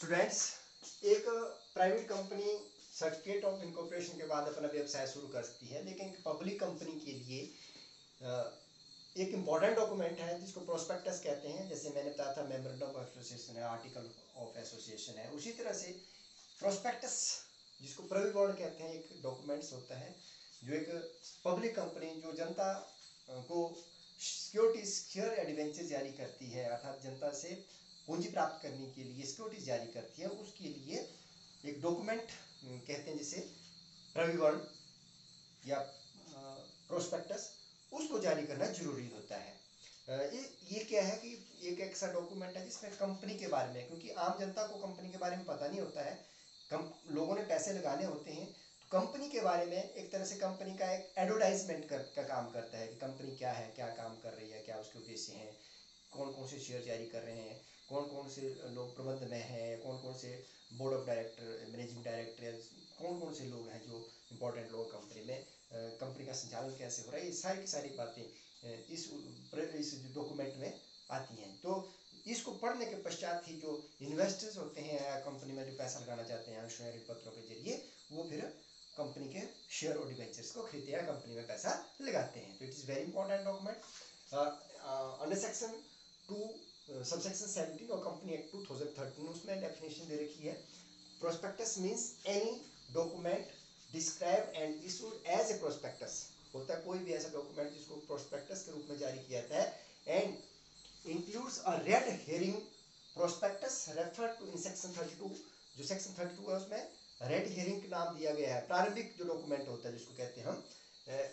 Students, एक private company certificate of incorporation के बाद अपना व्यवसाय शुरू कर सकती है, लेकिन पब्लिक कंपनी के लिए एक इम्पॉर्टेंट डॉक्यूमेंट है जिसको प्रोस्पेक्टस कहते हैं। जैसे मैंने बताया था मेमोरेंडम ऑफ एसोसिएशन है, आर्टिकल ऑफ एसोसिएशन है, उसी तरह से प्रोस्पेक्टस जिसको प्रविवरण कहते हैं एक डॉक्यूमेंट्स होता है जो एक पब्लिक कंपनी जो जनता को सिक्योरिटीज शेयर या डिवेंचर जारी करती है, अर्थात जनता से पूंजी प्राप्त करने के लिए सिक्योरिटीज जारी करती है, उसके लिए एक डॉक्यूमेंट कहते हैं जिसे प्रविवरण या प्रोस्पेक्टस, उसको जारी करना जरूरी होता है। ये क्या है कि एक ऐसा डॉक्यूमेंट है जिसमें कंपनी के बारे में, क्योंकि आम जनता को कंपनी के बारे में पता नहीं होता है, लोगों ने पैसे लगाने होते हैं, तो कंपनी के बारे में एक तरह से कंपनी का एक एडवर्टाइजमेंट का काम करता है कि कंपनी क्या है, क्या काम कर रही है, क्या उसके उद्देश्य हैं, कौन कौन से शेयर जारी कर रहे हैं, कौन कौन से लोग प्रबंध में हैं, कौन कौन से board of director, managing director, कौन कौन से लोग हैं जो इंपॉर्टेंट लोग कंपनी में, कंपनी का संचालन कैसे हो रहा है, ये सारी की सारी बातें इस डॉक्यूमेंट में आती हैं। तो इसको पढ़ने के पश्चात ही जो इन्वेस्टर्स होते हैं या कंपनी में जो पैसा लगाना चाहते हैं शेयर पत्रों के जरिए, वो फिर कंपनी के शेयर और डिवेंचर्स को खरीदते हैं, कंपनी में पैसा लगाते हैं। तो it is very important document. Under section 2 subsection 17 और कंपनी एक्ट 2013 उसमें डेफिनेशन दे रखी है। Prospectus means any document described and issued as a prospectus, होता है कोई भी ऐसा डॉक्यूमेंट जिसको प्रोस्पेक्टस के रूप में जारी किया जाता है। And includes a red herring prospectus refer to in section 32, जो सेक्शन 32 है उसमें रेड हेरिंग का नाम दिया गया है, प्रारंभिक जो डॉक्यूमेंट होता है जिसको कहते हैं हम,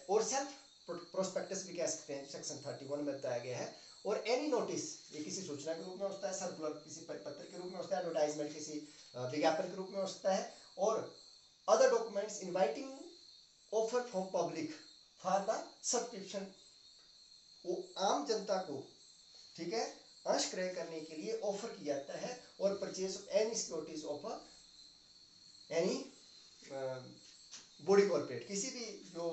और सेल्फ प्रोस्पेक्टस भी कह सकते हैं, सेक्शन 31 में बताया गया है। और एनी नोटिस, ये किसी सूचना के रूप में होता है, सर्कुलर किसी पत्र के रूप में होता है, एडवर्टाइजमेंट किसी विज्ञापन के रूप में होता है, और other documents inviting offer from public for the subscription, वो आम जनता को, ठीक है, अंश क्रय करने के लिए ऑफर किया जाता है, और purchase of any securities of any body corporate, किसी भी जो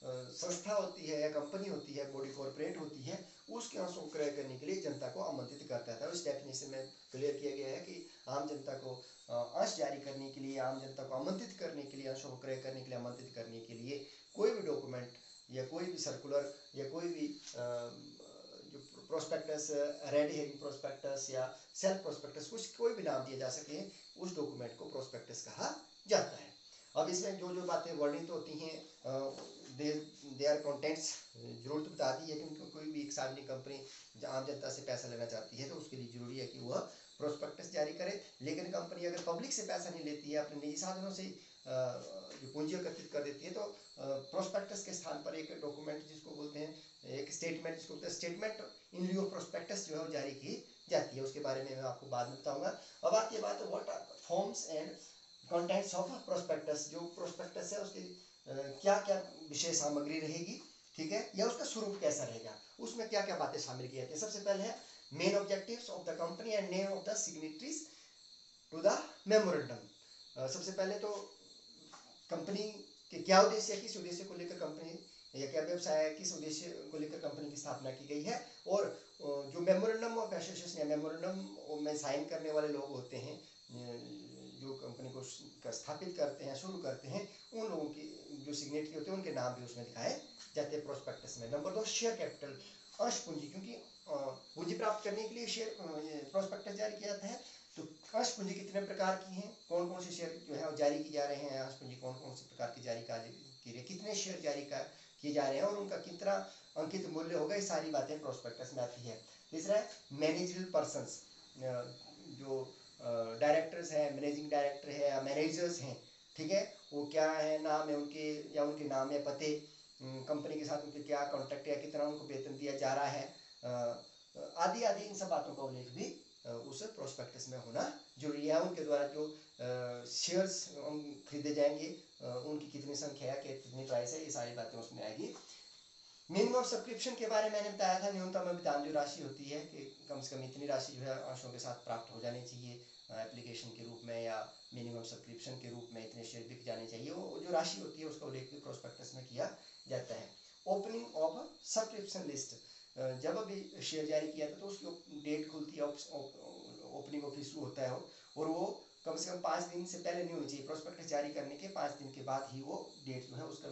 संस्था होती है या कंपनी होती है, बॉडी कॉर्पोरेट होती है, उसके अंशों को क्रय करने के लिए जनता को आमंत्रित करता था। इस डेफिनेशन में क्लियर किया गया है कि आम जनता को अंश जारी करने के लिए, आम जनता को आमंत्रित करने के लिए, अंशों को क्रय करने के लिए आमंत्रित करने के लिए कोई भी डॉक्यूमेंट या कोई भी सर्कुलर या कोई भी जो प्रोस्पेक्टस, रेड हेरिंग प्रोस्पेक्टस या सेल्फ प्रोस्पेक्टस, कुछ कोई भी नाम दिया जा सके, उस डॉक्यूमेंट को प्रोस्पेक्टस कहा जाता है। अब इसमें जो जो बातें वर्णित होती हैं, दे आर कॉन्टेंट्स जरूर तो बता दी है, क्योंकि कोई भी एक सार्वजनिक कंपनी आम जनता से पैसा लेना चाहती है तो उसके लिए जरूरी है कि वह प्रोस्पेक्टस जारी करे। लेकिन कंपनी अगर पब्लिक से पैसा नहीं लेती है, अपने निजी साधनों से जो पूंजी एकत्रित कर देती है, तो प्रोस्पेक्टस के स्थान पर एक डॉक्यूमेंट जिसको बोलते हैं, एक स्टेटमेंट जिसको बोलते हैं स्टेटमेंट इन लिeu ऑफ प्रोस्पेक्टस, जो है वो जारी की जाती है। उसके बारे में मैं आपको बाद में बताऊंगा। अब आती है बात what are forms and contents of prospectus. जो प्रोस्पेक्टस है उसकी क्या क्या विशेष सामग्री रहेगी, ठीक है, या उसका स्वरूप कैसा रहेगा, उसमें क्या क्या बातें शामिल की जाती है। सबसे पहले है main objectives of the company and name of the signatories to the memorandum. सबसे पहले तो कंपनी के क्या उद्देश्य है, किस उद्देश्य को लेकर कंपनी या क्या व्यवसाय है, किस उद्देश्य को लेकर कंपनी की स्थापना की गई है, और जो मेमोरेंडम ऑफ एसोसिएशन या मेमोरेंडम में साइन करने वाले लोग होते हैं जो कंपनी को स्थापित करते हैं, शुरू करते हैं, उन लोगों की जो सिग्नेटरी होते हैं उनके नाम भी उसमें दिखाए जाते हैं प्रोस्पेक्टस में। नंबर 2 शेयर कैपिटल, अंश पूंजी, क्योंकि पूंजी प्राप्त करने के लिए शेयर प्रोस्पेक्टस जारी किया जाता है। तो अंश पूंजी कितने प्रकार की हैं, कौन कौन से शेयर जो है जारी की जा रहे हैं, अंश पूंजी कौन कौन से प्रकार की जारी की रही है, कितने शेयर जारी किए जा रहे हैं और उनका कितना अंकित मूल्य होगा, ये सारी बातें प्रोस्पेक्टस में आती है। तीसरा है मैनेजरल पर्सन्स, जो डायरेक्टर्स हैं, मैनेजिंग डायरेक्टर है या मैनेजर्स हैं, ठीक है, वो क्या है, नाम है उनके या उनके नाम या पते, कंपनी के साथ उनके क्या कॉन्ट्रैक्ट या कितना उनको वेतन दिया जा रहा है, आदि आदि, इन सब बातों का उल्लेख भी उस प्रोस्पेक्टस में होना जरूरी है। उनके द्वारा जो शेयर्स खरीदे जाएंगे, उनकी कितनी संख्या है, कितनी प्राइस है, ये सारी बातें उसमें आएगी। मिनिमम सब्सक्रिप्शन के बारे में मैंने बताया था, न्यूनतम अभिदान जो राशि होती है कि कम से कम इतनी राशि जो है अंशों के साथ प्राप्त हो जानी चाहिए एप्लीकेशन के रूप में, या मिनिमम सब्सक्रिप्शन के रूप में इतने शेयर बिक जाने चाहिए, वो जो राशि होती है उसका उल्लेख भी प्रोस्पेक्टस में किया जाता है। ओपनिंग ऑफ सब्सक्रिप्शन लिस्ट, जब अभी शेयर जारी किया था तो उसकी डेट खुलती है, ओपनिंग ऑफ इशू होता है, और वो कम से कम 5 दिन से पहले नहीं होनी चाहिए। प्रोस्पेक्टस जारी करने के 5 दिन के बाद ही वो डेट जो है उसका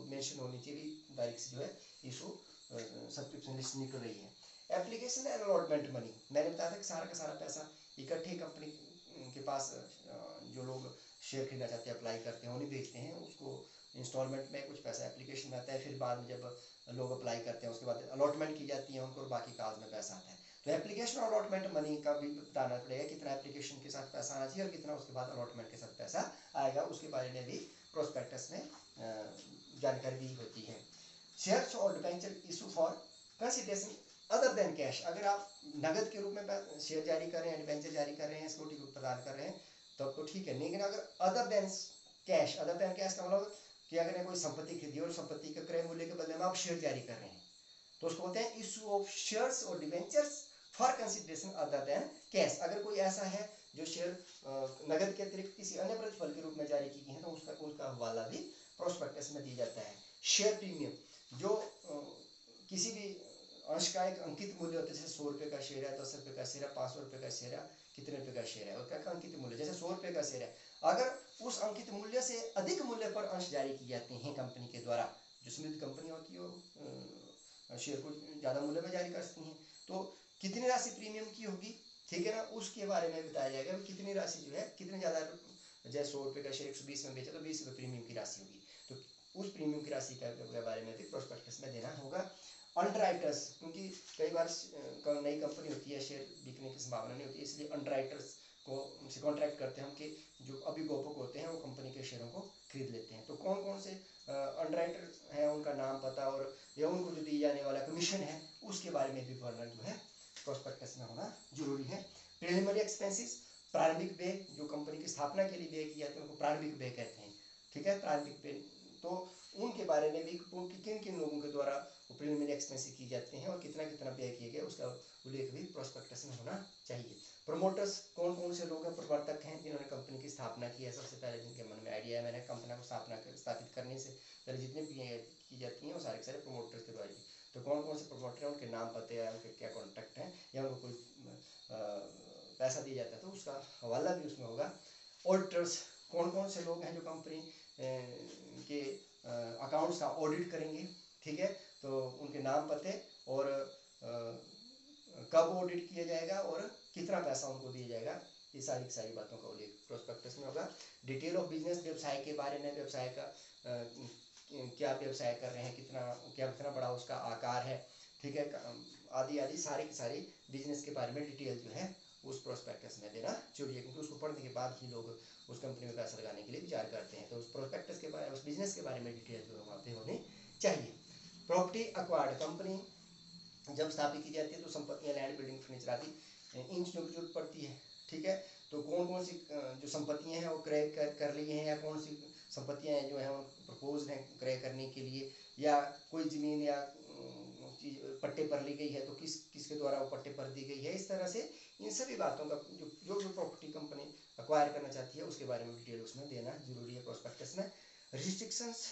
मेंशन होनी चाहिए, तारीख से जो है इशू सब्सक्रिप्शन लिस्ट निकल रही है। एप्लीकेशन एंड अलॉटमेंट मनी, मैंने बताया था कि सारा का सारा पैसा इकट्ठे कंपनी के पास जो लोग शेयर खरीदना चाहते हैं अप्लाई करते हैं उन्हें भेजते हैं, उसको इंस्टॉलमेंट में कुछ पैसा एप्लीकेशन में आता है, फिर बाद में जब लोग अप्लाई करते हैं उसके बाद अलॉटमेंट की जाती है उनको और बाकी कागज में पैसा आता है। तो एप्लीकेशन और अलॉटमेंट मनी का भी बताना पड़ेगा, कितना एप्लीकेशन के साथ पैसा आना चाहिए और कितना उसके बाद अलॉटमेंट के साथ पैसा आएगा, उसके बारे में भी प्रोस्पेक्टस में जानकारी दी होती है। शेयर्स और debenture issue for consideration other than cash, अगर आप नगद के रूप में शेयर जारी कर रहे हैं, डिबेंचर जारी कर रहे हैं, सिक्योरिटी प्रदान कर रहे हैं तब तो ठीक है, लेकिन अगर other than cash, other than cash का मतलब कि अगर कोई संपत्ति खरीदी और संपत्ति के क्रय मूल्य के बदले में आप शेयर जारी कर रहे हैं तो उसको बोलते हैं इशू ऑफ शेयर्स और debentures for consideration other than cash. अगर कोई ऐसा है जो शेयर नगद के अतिरिक्त किसी अन्य प्रतिफल के रूप में जारी की गई है तो उसका हवाला भी प्रोस्पेक्टस में दिया जाता है। शेयर प्रीमियम, जो किसी भी अंश का एक अंकित मूल्य होता है, जैसे 100 रुपये का शेयर है, 10 रुपये का शेयर है, 500 रुपये का शेयर है, कितने रुपये का शेयर है, उसका अंकित मूल्य, जैसे 100 रुपये का शेयर है, अगर उस अंकित मूल्य से अधिक मूल्य पर अंश जारी किए जाते हैं कंपनी के द्वारा, जो समृद्ध कंपनी होती है वो शेयर को ज़्यादा मूल्य में जारी कर सकती हैं, तो कितनी राशि प्रीमियम की होगी, ठीक है ना, उसके बारे में बताया जाएगा कि कितनी राशि जो है, कितने ज़्यादा, जैसे 100 रुपये का शेयर 120 में बेचा तो 20 रुपये प्रीमियम की राशि होगी, तो उस प्रीमियम की राशि के बारे में भी प्रोस्पेक्टस में देना होगा। अंडरराइटर्स, क्योंकि कई बार नई कंपनी होती है, शेयर बिकने की संभावना नहीं होती, इसलिए अंडरराइटर्स को से कॉन्ट्रैक्ट करते हैं हम कि जो अभिगोपक होते हैं वो कंपनी के शेयरों को खरीद लेते हैं। तो कौन कौन से अंडरराइटर हैं, उनका नाम पता और या उनको जो दी जाने वाला कमीशन है उसके बारे में भी वर्णन जो है प्रोस्पेक्टस में होना जरूरी है। प्रिलिमिनरी एक्सपेंसेस, प्रारंभिक व्यय, जो कंपनी की स्थापना के लिए व्यय किया जाते हैं उनको प्रारंभिक व्यय कहते हैं, ठीक है, प्रारंभिक व्यय, तो उनके बारे में भी किन किन लोगों के द्वारा प्रिलिमिनरी एक्सपेंसेस किए जाते हैं और कितना कितना व्यय किया गया उसका उल्लेख भी प्रोस्पेक्टस में होना चाहिए। प्रमोटर्स, कौन कौन से लोग हैं, प्रवर्तक हैं जिन्होंने कंपनी की स्थापना की है, सबसे पहले जिनके मन में आइडिया है, मैंने कंपनी को स्थापित करने से पहले जितने भी की जाती हैं वो सारे सारे प्रमोटर्स के द्वारा, तो कौन कौन से प्रमोटर हैं, उनके नाम पते हैं, उनके क्या कॉन्टैक्ट हैं, या उनको कोई पैसा दिया जाता है तो उसका हवाला भी उसमें होगा। ऑडिटर्स, कौन कौन से लोग हैं जो कंपनी के अकाउंट्स का ऑडिट करेंगे, ठीक है, तो उनके नाम पते और कब ऑडिट किया जाएगा और कितना पैसा उनको दिया जाएगा, ये सारी बातों का उल्लेख प्रोस्पेक्टस में होगा। डिटेल ऑफ बिजनेस, व्यवसाय के बारे में, व्यवसाय का क्या व्यवसाय कर रहे हैं, कितना बड़ा उसका आकार है, ठीक है, आदि आदि सारी की सारी बिजनेस के बारे में डिटेल जो है उस प्रोस्पेक्टस में देना जरूरी है, क्योंकि उसको पढ़ने के बाद ही लोग उस कंपनी में पैसा लगाने के लिए विचार करते हैं, तो उस प्रोस्पेक्टस के बारे में, उस बिजनेस के बारे में डिटेल जो है वहाँ पे होनी चाहिए। प्रॉपर्टी अक्वायर्ड, कंपनी जब स्थापित की जाती है तो संपत्तियां, लैंड, बिल्डिंग, फर्नीचर आदि इन चीज़ों की जरूरत पड़ती है, ठीक है, तो कौन कौन सी जो संपत्तियां हैं वो क्रय कर ली हैं, या कौन सी संपत्तियां जो हैं वो प्रपोज हैं क्रय करने के लिए, या कोई ज़मीन या चीज पट्टे पर ली गई है तो किसके द्वारा वो पट्टे पर दी गई है, इस तरह से इन सभी बातों का जो प्रॉपर्टी कंपनी अक्वायर करना चाहती है उसके बारे में डिटेल उसमें देना जरूरी है प्रोस्पेक्टस में। रिस्ट्रिक्शंस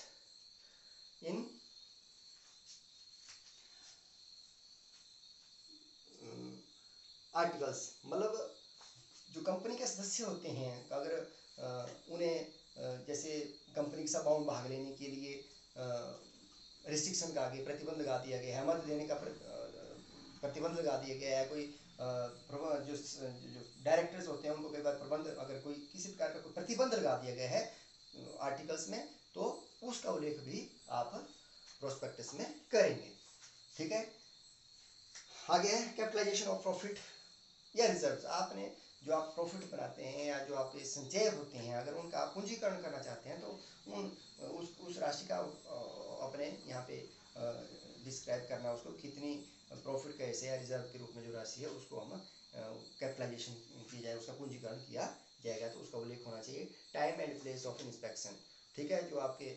इन आर्टिकल्स, मतलब जो कंपनी के सदस्य होते हैं अगर उन्हें जैसे कंपनी के सभाओं में भाग लेने के लिए रिस्ट्रिक्शन का आगे प्रतिबंध लगा दिया गया है, मत देने का प्रतिबंध लगा दिया गया है, कोई जो डायरेक्टर्स होते हैं उनको कई बार प्रबंध, अगर कोई किसी प्रकार का कोई प्रतिबंध लगा दिया गया है आर्टिकल्स में तो उसका उल्लेख भी आप प्रोस्पेक्टस में करेंगे, ठीक है। आगे है कैपिटलाइजेशन ऑफ प्रॉफिट या रिजर्व्स, आपने जो आप प्रॉफिट बनाते हैं या जो आपके संचय होते हैं अगर उनका आप पूंजीकरण करना चाहते हैं तो उस राशि का अपने यहाँ पे डिस्क्राइब करना, उसको कितनी प्रॉफिट कैसे या रिजर्व के रूप में जो राशि है उसको हम कैपिटलाइजेशन की जाए, उसका पूंजीकरण किया जाएगा तो उसका उल्लेख होना चाहिए। Time and place of inspection, ठीक है, जो आपके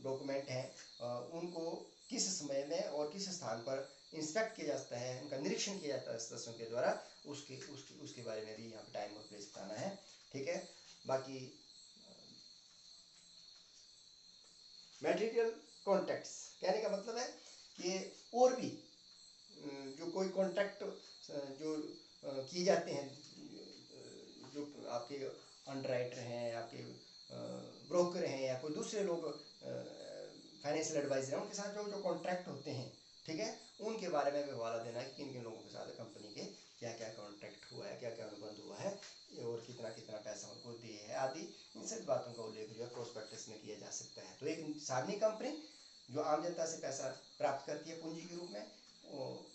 डॉक्यूमेंट हैं उनको किस समय में और किस स्थान पर इंस्पेक्ट किया जाता है, उनका निरीक्षण किया जाता है सदस्यों के द्वारा, उसके बारे में भी यहाँ पे टाइम और प्लेस बताना है, ठीक है। बाकी मटेरियल कॉन्ट्रैक्ट्स, कहने का मतलब है कि और भी जो कोई कॉन्ट्रैक्ट जो किए जाते हैं जो आपके अंडरराइटर हैं, आपके ब्रोकर हैं या कोई दूसरे लोग फाइनेंशियल एडवाइजर हैं, उनके साथ जो जो कॉन्ट्रैक्ट होते हैं, ठीक है, उनके बारे में भी हवाला देना है कि किन किन लोगों के साथ कंपनी के क्या क्या कॉन्ट्रैक्ट हुआ है, क्या क्या अनुबंध हुआ है और कितना कितना पैसा उनको दिए है आदि, इन सब बातों का उल्लेख जो है प्रोस्पेक्टस में किया जा सकता है। तो एक सार्वजनिक कंपनी जो आम जनता से पैसा प्राप्त करती है पूंजी के रूप में,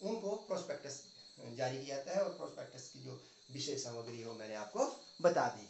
उनको प्रोस्पेक्टस जारी किया जाता है और प्रोस्पेक्टस की जो विषय सामग्री हो मैंने आपको बता दी।